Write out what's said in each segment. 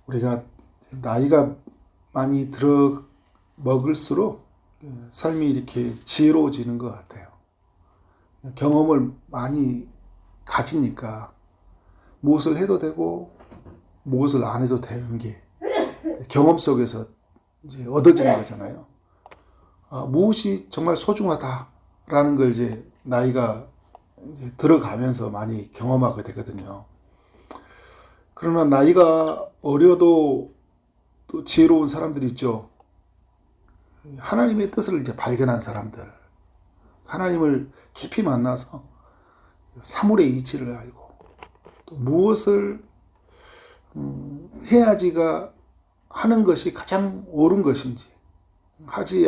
우리가 나이가 많이 들어 먹을수록 삶이 이렇게 지혜로워지는 것 같아요. 경험을 많이 가지니까 무엇을 해도 되고 무엇을 안 해도 되는 게 경험 속에서 이제 얻어지는 거잖아요. 무엇이 정말 소중하다라는 걸 이제 나이가 이제 들어가면서 많이 경험하게 되거든요. 그러나 나이가 어려도 또 지혜로운 사람들이 있죠. 하나님의 뜻을 이제 발견한 사람들, 하나님을 깊이 만나서 사물의 이치를 알고 또 무엇을 해야지가 하는 것이 가장 옳은 것인지 하지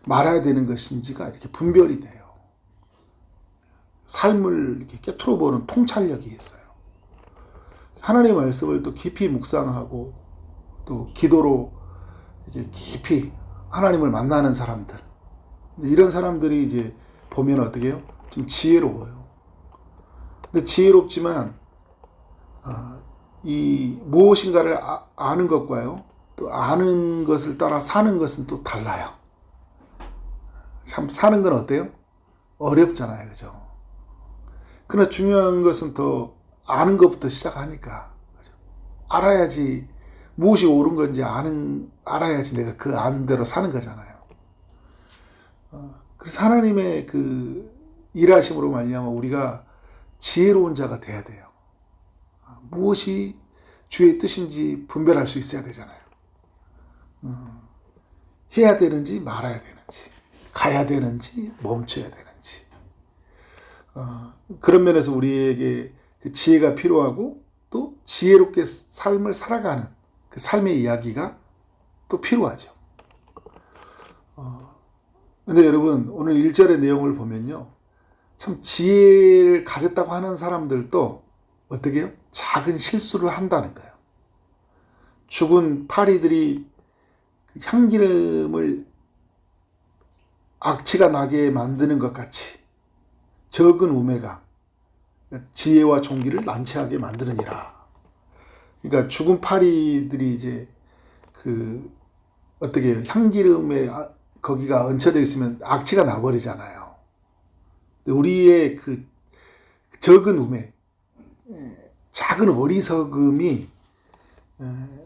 말아야 되는 것인지가 이렇게 분별이 돼요. 삶을 이렇게 꿰뚫어 보는 통찰력이 있어요. 하나님의 말씀을 또 깊이 묵상하고 또 기도로 이렇게 깊이 하나님을 만나는 사람들, 이런 사람들이 이제 보면 어떻게 해요? 좀 지혜로워요. 근데 지혜롭지만 이 무엇인가를 아는 것과요, 또 아는 것을 따라 사는 것은 또 달라요. 참 사는 건 어때요? 어렵잖아요, 그죠? 그러나 중요한 것은 더 아는 것부터 시작하니까, 그죠? 알아야지 무엇이 옳은 건지 알아야지 내가 그 아는 대로 사는 거잖아요. 그래서 하나님의 그 일하심으로 말미암아 우리가 지혜로운 자가 돼야 돼요. 무엇이 주의 뜻인지 분별할 수 있어야 되잖아요. 해야 되는지 말아야 되는지, 가야 되는지 멈춰야 되는지. 그런 면에서 우리에게 그 지혜가 필요하고 또 지혜롭게 삶을 살아가는 그 삶의 이야기가 또 필요하죠. 근데 여러분, 오늘 1절의 내용을 보면요, 참 지혜를 가졌다고 하는 사람들도 어떻게 해요? 작은 실수를 한다는 거예요. 죽은 파리들이 향기름을 악취가 나게 만드는 것 같이 적은 우매가 지혜와 종기를 난처하게 만드느니라. 그러니까 죽은 파리들이 이제 그 어떻게 해요? 향기름에 거기가 얹혀져 있으면 악취가 나버리잖아요. 우리의 그 적은 우매, 작은 어리석음이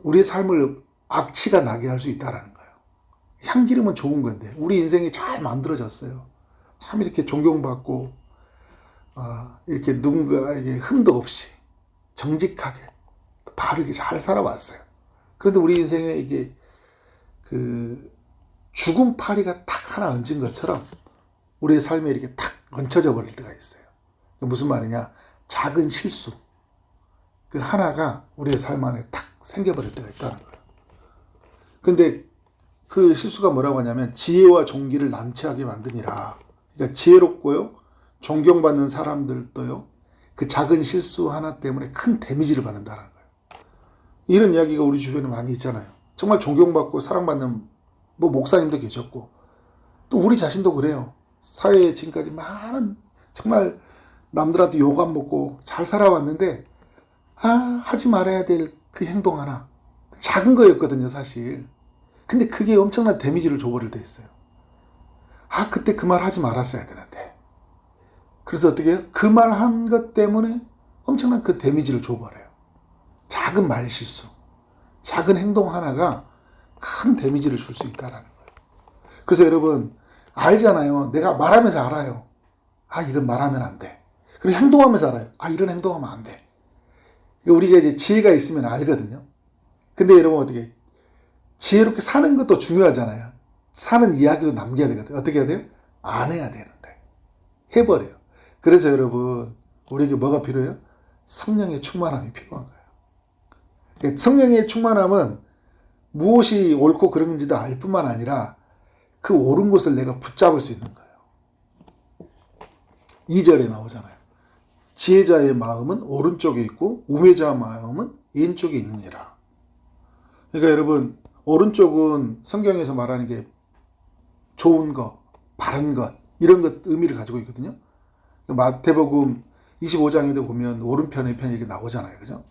우리의 삶을 악취가 나게 할 수 있다는 거예요. 향기름은 좋은 건데 우리 인생이 잘 만들어졌어요. 참 이렇게 존경받고 이렇게 누군가에게 흠도 없이 정직하게 바르게 잘 살아왔어요. 그런데 우리 인생에 이게 그 죽은 파리가 탁 하나 얹은 것처럼 우리의 삶에 이렇게 탁 얹혀져 버릴 때가 있어요. 무슨 말이냐? 작은 실수 그 하나가 우리의 삶 안에 탁 생겨버릴 때가 있다는 거예요. 근데 그 실수가 뭐라고 하냐면 지혜와 종기를 난처하게 만드니라. 그러니까 지혜롭고요, 존경받는 사람들도요, 그 작은 실수 하나 때문에 큰 데미지를 받는다는 거예요. 이런 이야기가 우리 주변에 많이 있잖아요. 정말 존경받고 사랑받는 목사님도 계셨고 또 우리 자신도 그래요. 사회에 지금까지 많은 정말 남들한테 욕 안 먹고 잘 살아왔는데 하지 말아야 될 그 행동 하나, 작은 거였거든요 사실. 근데 그게 엄청난 데미지를 줘버릴 때 있어요. 그때 그 말 하지 말았어야 되는데. 그래서 어떻게 해요? 그 말 한 것 때문에 엄청난 그 데미지를 줘버려요. 작은 말 실수, 작은 행동 하나가 큰 데미지를 줄 수 있다는 거예요. 그래서 여러분 알잖아요. 내가 말하면서 알아요. 이건 말하면 안 돼. 그리고 행동하면서 알아요. 이런 행동하면 안 돼. 우리가 이제 지혜가 있으면 알거든요. 근데 여러분 어떻게 지혜롭게 사는 것도 중요하잖아요. 사는 이야기도 남겨야 되거든요. 어떻게 해야 돼요? 안 해야 되는데 해버려요. 그래서 여러분 우리에게 뭐가 필요해요? 성령의 충만함이 필요한 거예요. 그러니까 성령의 충만함은 무엇이 옳고 그른지도 알 뿐만 아니라 그 옳은 것을 내가 붙잡을 수 있는 거예요. 2절에 나오잖아요. 지혜자의 마음은 오른쪽에 있고 우매자의 마음은 왼쪽에 있느니라. 그러니까 여러분 오른쪽은 성경에서 말하는 게 좋은 것, 바른 것, 이런 것 의미를 가지고 있거든요. 마태복음 25장에도 보면 오른편, 왼편 이렇게 나오잖아요. 그죠?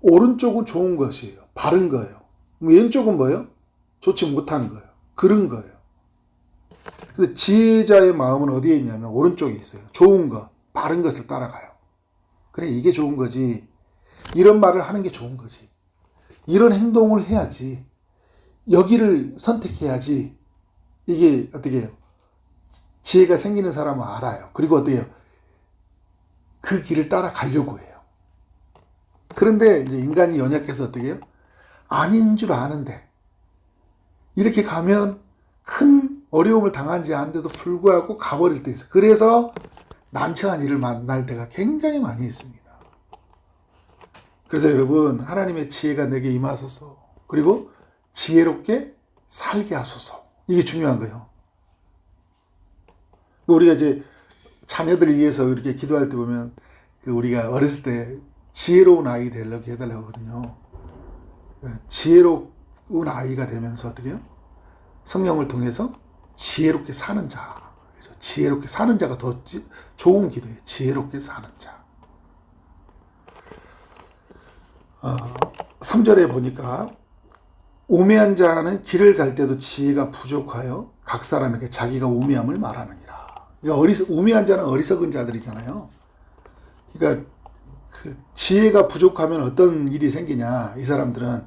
오른쪽은 좋은 것이에요. 바른 거예요. 왼쪽은 뭐예요? 좋지 못한 거예요. 그른 거예요. 근데 지혜자의 마음은 어디에 있냐면 오른쪽에 있어요. 좋은 것, 바른 것을 따라가요. 그래, 이게 좋은 거지. 이런 말을 하는 게 좋은 거지. 이런 행동을 해야지. 여기를 선택해야지. 이게 어떻게 해요? 지혜가 생기는 사람은 알아요. 그리고 어떻게 해요? 그 길을 따라가려고 해요. 그런데 이제 인간이 연약해서 어떻게 해요? 아닌 줄 아는데 이렇게 가면 큰 어려움을 당한지 아는데도 불구하고 가버릴 때 있어요. 그래서 난처한 일을 만날 때가 굉장히 많이 있습니다. 그래서 여러분, 하나님의 지혜가 내게 임하소서, 그리고 지혜롭게 살게 하소서. 이게 중요한 거예요. 우리가 이제 자녀들을 위해서 이렇게 기도할 때 보면 우리가 어렸을 때 지혜로운 아이 되려고 해달라고 하거든요. 지혜로운 아이가 되면서 어떻게 해요? 성령을 통해서 지혜롭게 사는 자. 그래서 지혜롭게 사는 자가 더 좋은 기도예요. 지혜롭게 사는 자. 3절에 보니까 우매한 자는 길을 갈 때도 지혜가 부족하여 각 사람에게 자기가 우매함을 말하느니라. 그러니까 우매한 자는 어리석은 자들이잖아요. 그러니까 그 지혜가 부족하면 어떤 일이 생기냐. 이 사람들은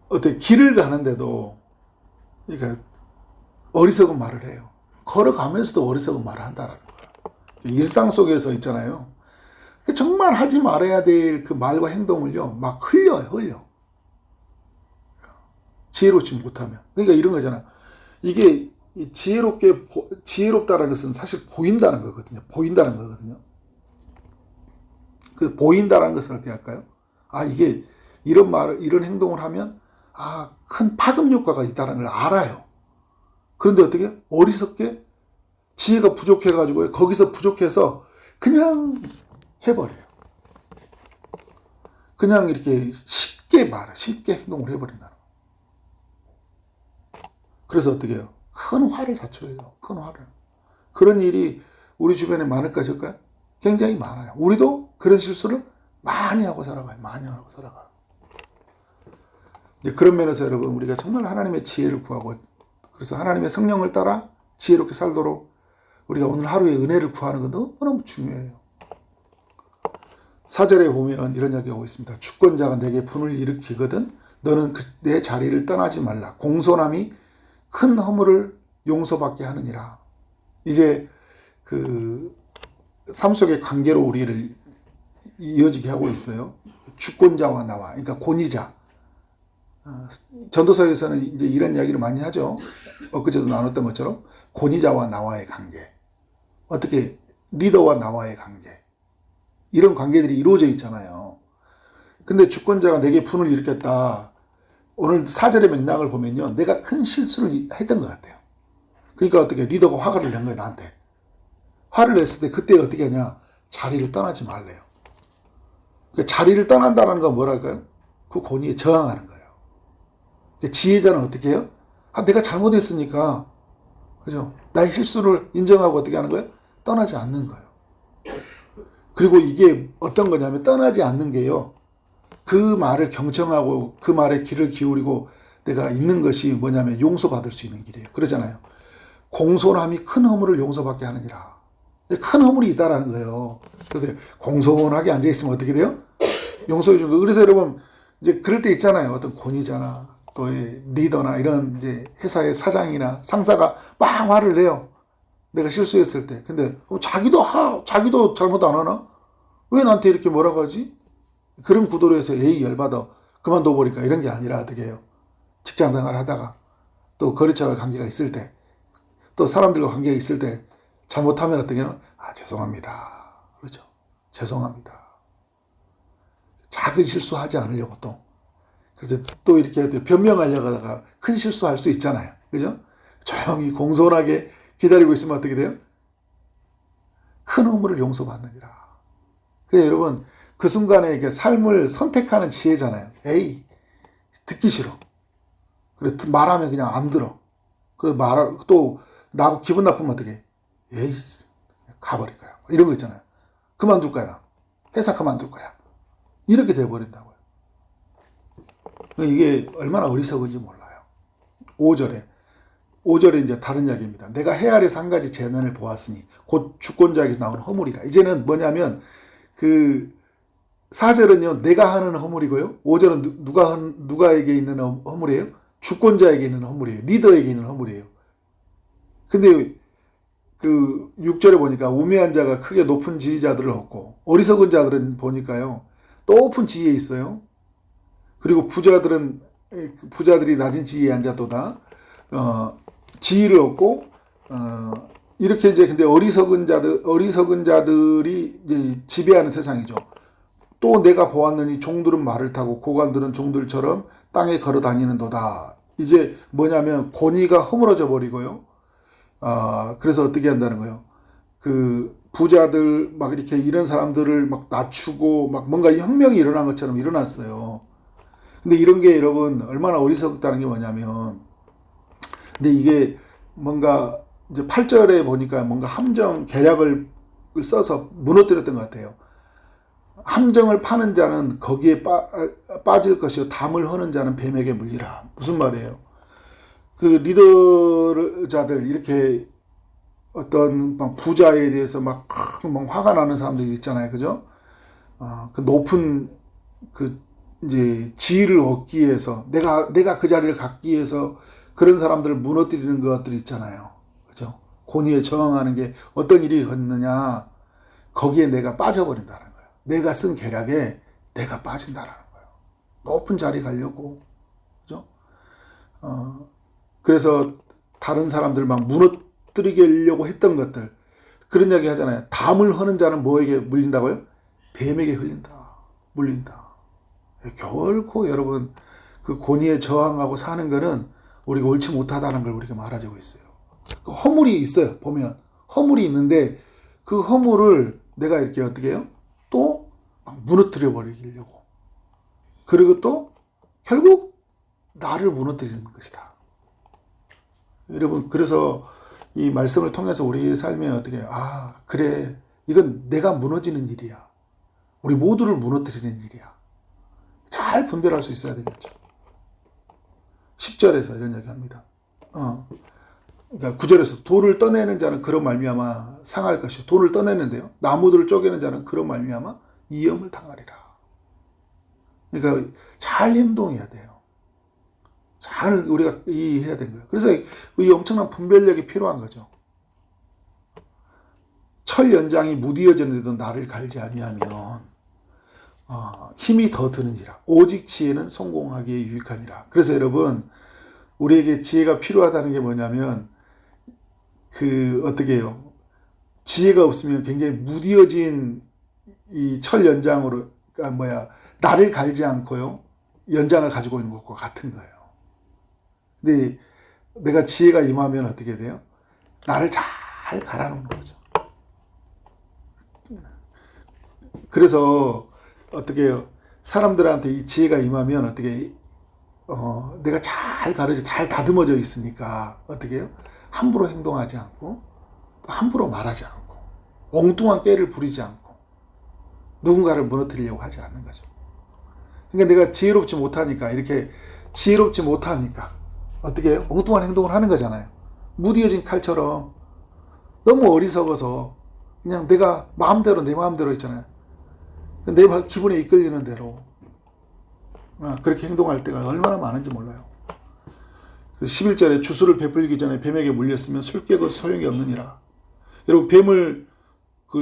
어떻게 길을 가는데도 그러니까 어리석은 말을 해요. 걸어가면서도 어리석은 말을 한다라는 거예요. 일상 속에서 있잖아요. 정말 하지 말아야 될 그 말과 행동을요, 막 흘려. 지혜롭지 못하면. 그러니까 이런 거잖아. 이게 지혜롭다라는 것은 사실 보인다는 거거든요. 보인다는 거거든요. 그 보인다라는 것을 어떻게 할까요? 이게 이런 행동을 하면, 큰 파급 효과가 있다는 걸 알아요. 그런데 어떻게? 어리석게 지혜가 부족해가지고, 거기서 부족해서 그냥 해버려요. 그냥 이렇게 쉽게 행동을 해버린다는 거예요. 그래서 어떻게 해요? 큰 화를 자초해요. 큰 화를. 그런 일이 우리 주변에 많을까 적을까요? 굉장히 많아요. 우리도 그런 실수를 많이 하고 살아가요. 이제 그런 면에서 여러분, 우리가 정말 하나님의 지혜를 구하고, 그래서 하나님의 성령을 따라 지혜롭게 살도록 우리가 오늘 하루의 은혜를 구하는 건 너무너무 중요해요. 4절에 보면 이런 이야기가 하고 있습니다. 주권자가 내게 분을 일으키거든 너는 내 자리를 떠나지 말라. 공손함이 큰 허물을 용서받게 하느니라. 이제 삶 속의 관계로 우리를 이어지게 하고 있어요. 주권자와 나와, 그러니까 권위자. 전도서에서는 이제 이런 이야기를 많이 하죠. 엊그제도 나눴던 것처럼 권위자와 나와의 관계. 어떻게 리더와 나와의 관계. 이런 관계들이 이루어져 있잖아요. 근데 주권자가 내게 분을 일으켰다. 오늘 4절의 맥락을 보면요. 내가 큰 실수를 했던 것 같아요. 그러니까 어떻게 리더가 화를 낸 거예요, 나한테. 화를 냈을 때 그때 어떻게 하냐. 자리를 떠나지 말래요. 그러니까 자리를 떠난다는 건 뭐랄까요? 그 권위에 저항하는 거예요. 그러니까 지혜자는 어떻게 해요? 내가 잘못했으니까, 그죠? 나의 실수를 인정하고 어떻게 하는 거예요? 떠나지 않는 거예요. 그리고 이게 어떤 거냐면 떠나지 않는 게요. 그 말을 경청하고 그 말에 귀를 기울이고 내가 있는 것이 뭐냐면 용서받을 수 있는 길이에요. 그러잖아요. 공손함이 큰 허물을 용서받게 하느니라. 큰 허물이 있다라는 거예요. 그래서 공손하게 앉아있으면 어떻게 돼요? 용서해 주는 거. 그래서 여러분, 이제 그럴 때 있잖아요. 어떤 권위자나 또 리더나 이런 이제 회사의 사장이나 상사가 막 화를 내요. 내가 실수했을 때. 근데 자기도 잘못 안 하나? 왜 나한테 이렇게 뭐라고 하지? 그런 구도로 해서 열받아 그만둬버릴까? 이런 게 아니라 어떻게 해요? 직장생활 하다가 또 거래처와 관계가 있을 때 또 사람들과 관계가 있을 때 잘못하면 어떻게 해요? 죄송합니다. 그렇죠? 죄송합니다. 작은 실수하지 않으려고 또. 그래서 또 이렇게 변명하려고 하다가 큰 실수할 수 있잖아요. 그죠? 조용히 공손하게 기다리고 있으면 어떻게 돼요? 큰 허물을 용서받느니라. 그래 여러분, 그 순간에 삶을 선택하는 지혜잖아요. 듣기 싫어. 그래 말하면 그냥 안 들어. 그래 또 나하고 기분 나쁘면 어떻게 해? 가버릴 거야. 이런 거 있잖아요. 그만둘 거야. 나. 회사 그만둘 거야. 이렇게 돼버린다고요. 이게 얼마나 어리석은지 몰라요. 5절에 이제 다른 이야기입니다. 내가 해 아래서 한 가지 재난을 보았으니 곧 주권자에게서 나오는 허물이라. 이제는 뭐냐면 그 4절은요 내가 하는 허물이고요. 5절은 누가에게 있는 허물이에요? 주권자에게 있는 허물이에요. 리더에게 있는 허물이에요. 근데 그 6절에 보니까 우매한 자가 크게 높은 지위자들을 얻고 어리석은 자들은 보니까요 높은 지위에 있어요. 그리고 부자들이 낮은 지위에 앉았도다. 지위를 얻고 이렇게 이제 근데 어리석은 자들이 이제 지배하는 세상이죠. 또 내가 보았느니 종들은 말을 타고 고관들은 종들처럼 땅에 걸어 다니는도다. 이제 뭐냐면 권위가 허물어져 버리고요. 그래서 어떻게 한다는 거예요? 그 부자들 막 이렇게 이런 사람들을 막 낮추고 막 뭔가 혁명이 일어난 것처럼 일어났어요. 근데 이런 게 여러분 얼마나 어리석다는 게 뭐냐면, 근데 이게 뭔가 이제 8절에 보니까 뭔가 함정 계략을 써서 무너뜨렸던 것 같아요. 함정을 파는 자는 거기에 빠질 것이요 담을 허는 자는 뱀에게 물리라. 무슨 말이에요? 그 리더자들 이렇게 어떤 막 부자에 대해서 막 화가 나는 사람들이 있잖아요, 그죠? 그 높은 그 이제 지위를 얻기 위해서 내가 그 자리를 갖기 위해서 그런 사람들을 무너뜨리는 것들이 있잖아요, 그죠? 권위에 저항하는 게 어떤 일이 있느냐? 거기에 내가 빠져버린다는 거예요. 내가 쓴 계략에 내가 빠진다라는 거예요. 높은 자리 가려고, 그죠? 그래서 다른 사람들 막 무너뜨리려고 했던 것들, 그런 이야기 하잖아요. 담을 허는 자는 뭐에게 물린다고요? 뱀에게 물린다. 결코 여러분 그 권위에 저항하고 사는 거는 우리가 옳지 못하다는 걸 우리가 말해주고 있어요. 그 허물이 있어요. 보면 허물이 있는데 그 허물을 내가 이렇게 어떻게 해요? 또 무너뜨려 버리려고. 그리고 또 결국 나를 무너뜨리는 것이다. 여러분, 그래서 이 말씀을 통해서 우리 삶에 어떻게, 그래, 이건 내가 무너지는 일이야. 우리 모두를 무너뜨리는 일이야. 잘 분별할 수 있어야 되겠죠. 10절에서 이런 얘기 합니다. 그러니까 9절에서 돌을 떠내는 자는 그로 말미암아 상할 것이요. 돌을 떠내는데요. 나무들을 쪼개는 자는 그로 말미암아 이염을 당하리라. 그러니까 잘 행동해야 돼요. 잘 우리가 이해해야 되는 거예요. 그래서 이 엄청난 분별력이 필요한 거죠. 철 연장이 무디어지는데도 나를 갈지 아니하면 힘이 더 드는지라. 오직 지혜는 성공하기에 유익하니라. 그래서 여러분, 우리에게 지혜가 필요하다는 게 뭐냐면 어떻게 해요? 지혜가 없으면 굉장히 무디어진 이 철 연장으로, 나를 갈지 않고요, 연장을 가지고 있는 것과 같은 거예요. 근데 내가 지혜가 임하면 어떻게 돼요? 나를 잘 갈아놓는 거죠. 그래서 어떻게 해요? 사람들한테 이 지혜가 임하면 어떻게 내가 잘 잘 다듬어져 있으니까 어떻게 해요? 함부로 행동하지 않고 또 함부로 말하지 않고 엉뚱한 꾀를 부리지 않고 누군가를 무너뜨리려고 하지 않는 거죠. 그러니까 내가 지혜롭지 못하니까 어떻게 해요? 엉뚱한 행동을 하는 거잖아요. 무디어진 칼처럼 너무 어리석어서 그냥 내 마음대로 있잖아요. 내 기분에 이끌리는 대로 그렇게 행동할 때가 얼마나 많은지 몰라요. 11절에 주술을 베풀기 전에 뱀에게 물렸으면 술 깨고 소용이 없느니라. 여러분, 뱀을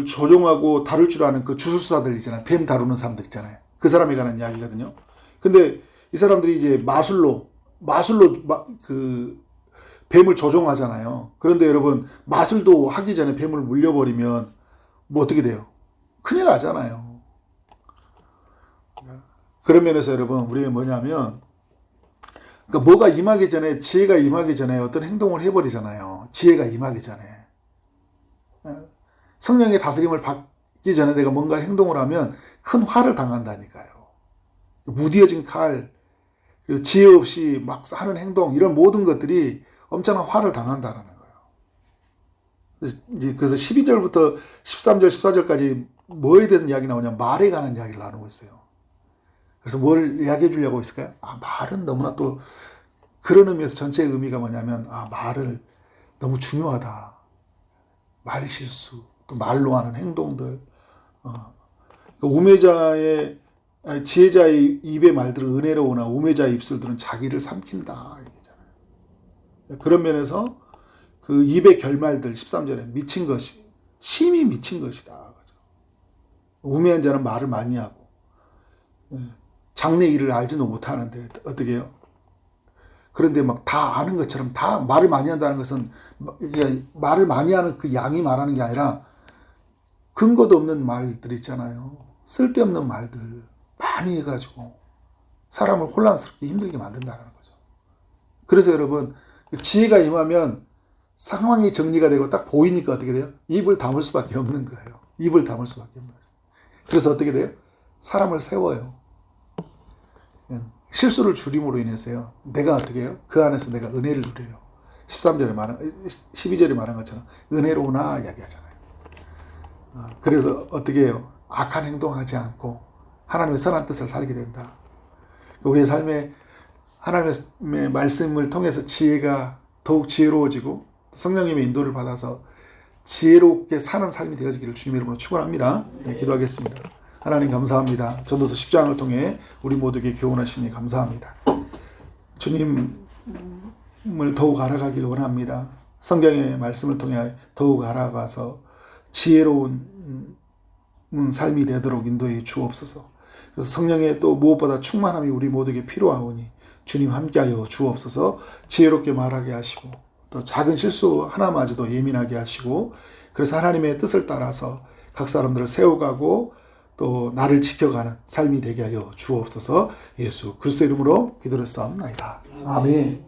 조종하고 다룰 줄 아는 그 주술사들 있잖아요. 뱀 다루는 사람들 있잖아요. 그 사람에 관한 이야기거든요. 근데 이 사람들이 이제 마술로 그 뱀을 조종하잖아요. 그런데 여러분, 마술도 하기 전에 뱀을 물려버리면 뭐 어떻게 돼요? 큰일 나잖아요. 그런 면에서 여러분, 우리가 뭐냐면, 그러니까 뭐가 임하기 전에, 지혜가 임하기 전에 어떤 행동을 해버리잖아요. 지혜가 임하기 전에. 성령의 다스림을 받기 전에 내가 뭔가 행동을 하면 큰 화를 당한다니까요. 무디어진 칼, 그리고 지혜 없이 막 하는 행동, 이런 모든 것들이 엄청난 화를 당한다는 거예요. 그래서 12절부터 13절, 14절까지 뭐에 대한 이야기 나오냐? 말에 관한 이야기를 나누고 있어요. 그래서 뭘 이야기해 주려고 했을까요? 말은 너무나 또 그런 의미에서 전체의 의미가 뭐냐면 말을 너무 중요하다. 말 실수, 또 말로 하는 행동들. 우매자의 지혜자의 입의 말들은 은혜로우나 우매자의 입술들은 자기를 삼킨다. 얘기잖아요. 그런 면에서 그 입의 결말들 13절에 미친 것이 심히 미친 것이다. 우매한 자는 말을 많이 하고 장래 일을 알지도 못하는데 어떻게 해요? 그런데 막 다 아는 것처럼 다 말을 많이 한다는 것은 이게 말을 많이 하는 그 양이 말하는 게 아니라 근거도 없는 말들 있잖아요. 쓸데없는 말들 많이 해가지고 사람을 혼란스럽게 힘들게 만든다는 거죠. 그래서 여러분 지혜가 임하면 상황이 정리가 되고 딱 보이니까 어떻게 돼요? 입을 다물 수밖에 없는 거예요. 입을 다물 수밖에 없는 거죠. 그래서 어떻게 돼요? 사람을 세워요. 실수를 줄임으로 인해서요. 내가 어떻게 해요? 그 안에서 내가 은혜를 누려요. 12절에 말한 것처럼 은혜로우나 이야기하잖아요. 그래서 어떻게 해요? 악한 행동하지 않고 하나님의 선한 뜻을 살게 된다. 우리의 삶에 하나님의 말씀을 통해서 지혜가 더욱 지혜로워지고 성령님의 인도를 받아서 지혜롭게 사는 삶이 되어지기를 주님의 이름으로 축원합니다. 네, 기도하겠습니다. 하나님 감사합니다. 전도서 10장을 통해 우리 모두에게 교훈하시니 감사합니다. 주님을 더욱 알아가기를 원합니다. 성경의 말씀을 통해 더욱 알아가서 지혜로운 삶이 되도록 인도해 주옵소서. 그래서 성령의 또 무엇보다 충만함이 우리 모두에게 필요하오니 주님 함께하여 주옵소서. 지혜롭게 말하게 하시고 또 작은 실수 하나마저도 예민하게 하시고 그래서 하나님의 뜻을 따라서 각 사람들을 세워가고 또 나를 지켜가는 삶이 되게 하여 주옵소서. 예수 그리스도 이름으로 기도를 쌓옵나이다. 아멘.